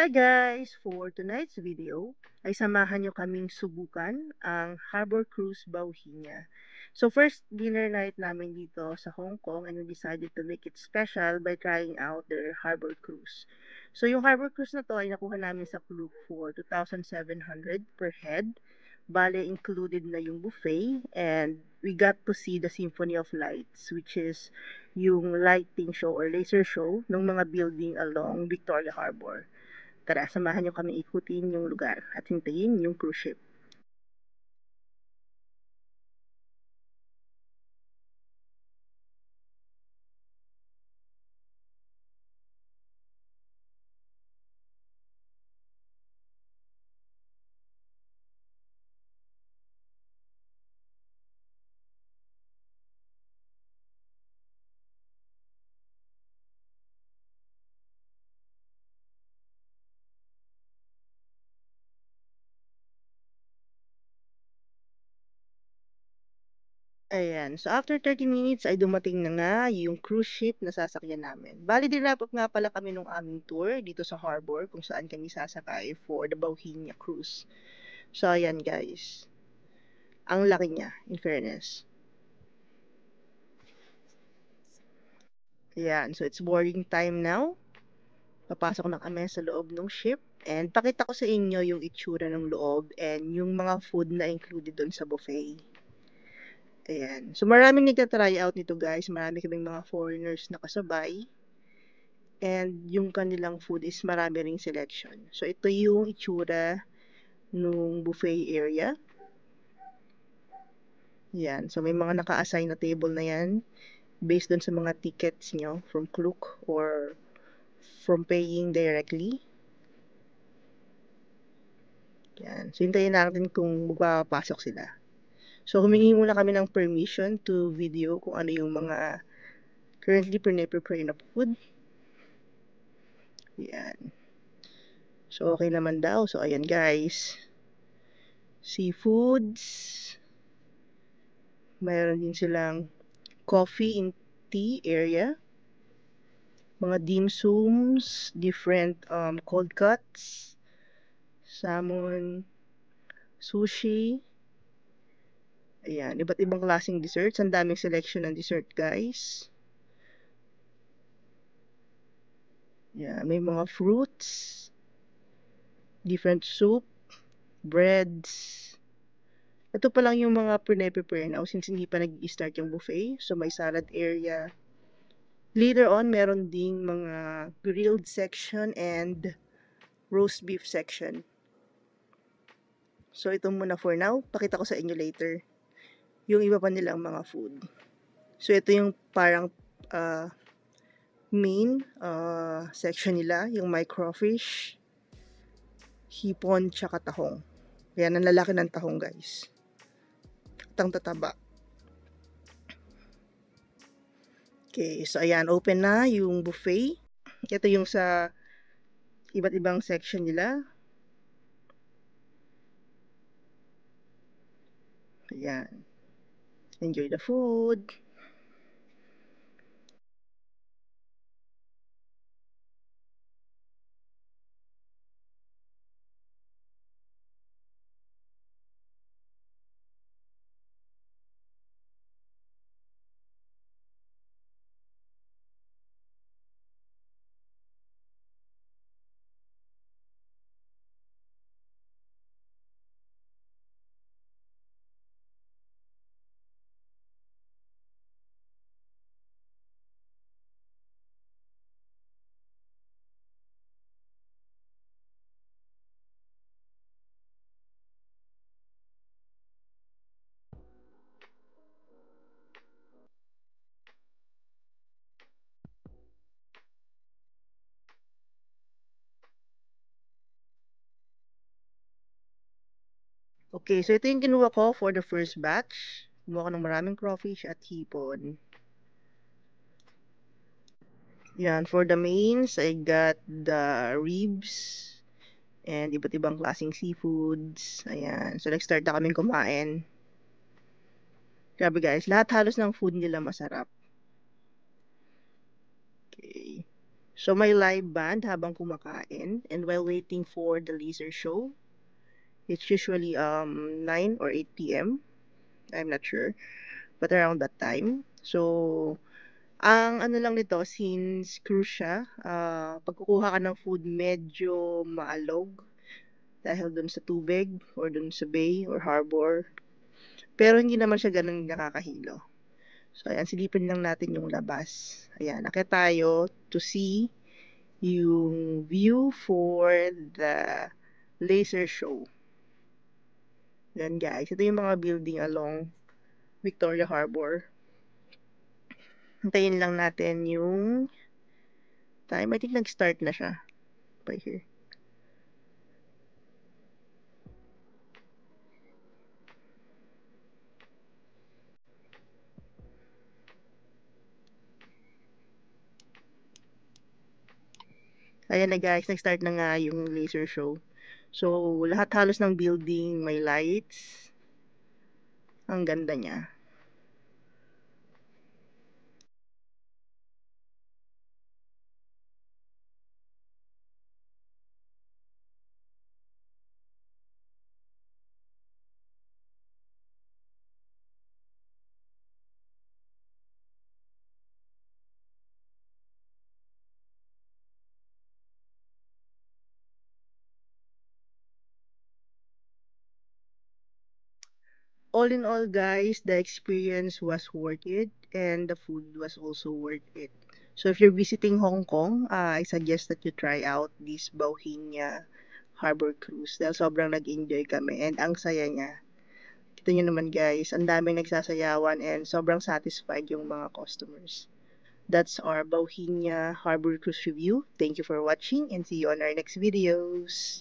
Hi guys! For tonight's video, ay samahan nyo kaming subukan ang Harbor Cruise Bauhinia. So first dinner night namin dito sa Hong Kong, and we decided to make it special by trying out their Harbor Cruise. So yung Harbor Cruise na to ay nakuha namin sa Klook for 2,700 per head. Bale, included na yung buffet, and we got to see the Symphony of Lights, which is yung lighting show or laser show ng mga building along Victoria Harbor. Tara, samahan niyo kami ikutin yung lugar at hintayin yung cruise ship. Ayan. So, after 30 minutes ay dumating na nga yung cruise ship na sasakyan namin. Bali, dinrap up nga pala kami nung aming tour dito sa harbor kung saan kami sasakay for the Bauhinia Cruise. So, ayan guys. Ang laki niya, in fairness. Ayan. So, it's boarding time now. Papasok na kami sa loob ng ship. And pakita ko sa inyo yung itsura ng loob and yung mga food na included doon sa buffet. Ayan. So, maraming nagtatry out nito guys. Marami kaming mga foreigners na kasabay. And yung kanilang food is marami ring selection. So, ito yung itsura nung buffet area. Yan. So, may mga naka-assign na table na yan based dun sa mga tickets nyo from Klook or from paying directly. Yan. So, hintayin natin kung magpapasok sila. So, humingi muna kami ng permission to video kung ano yung mga currently prepare na food. Yan. So, okay naman daw. So, ayan guys. Seafoods. Mayroon din silang coffee and tea area. Mga dim sums, different cold cuts, salmon, sushi. Ayan, iba't ibang klaseng desserts. Ang daming selection ng dessert guys. Yeah, may mga fruits, different soup, breads. Ito pa lang yung mga prepare now since hindi pa nag-start yung buffet. So may salad area. Later on, meron ding mga grilled section and roast beef section. So ito muna for now. Pakita ko sa inyo later yung iba pa nilang mga food. So ito yung parang main section nila, yung microfish, hipon, tsaka tahong. Yan, ang lalaki ng tahong guys. Tang tataba. Okay, so ayan, open na yung buffet. Ito yung sa iba't ibang section nila. Ayan. Enjoy the food. Okay, so ito yung kinuha ko for the first batch. Kumuha ko ng maraming crawfish at hipon. Yan, for the mains, I got the ribs and iba't ibang klaseng seafoods. Ayan, so nag-start na kaming kumain. Grabe guys, lahat halos ng food nila masarap. Okay. So may live band habang kumakain, and while waiting for the laser show, it's usually 9 or 8 p.m. I'm not sure, but around that time. So ang ano lang nito, since cruise siya, pag kukuha ka ng food medyo maalog dahil dun sa tubig or dun sa bay or harbor. Pero hindi naman siya ganun nakakahilo. So ayan, silipin lang natin yung labas. Ayan, akit tayo to see yung view for the laser show. Yan guys, ito yung mga building along Victoria Harbor. Hintayin lang natin yung time. I think nag-start na siya by here. Ayan na guys, nag-start na nga yung laser show. So, lahat halos ng building may lights. Ang ganda niya. All in all guys, the experience was worth it and the food was also worth it. So if you're visiting Hong Kong, I suggest that you try out this Bauhinia Harbor Cruise dahil sobrang nag-enjoy kami and ang saya niya. Kita nyo naman guys, ang daming nagsasayawan and sobrang satisfied yung mga customers. That's our Bauhinia Harbor Cruise review. Thank you for watching and see you on our next videos.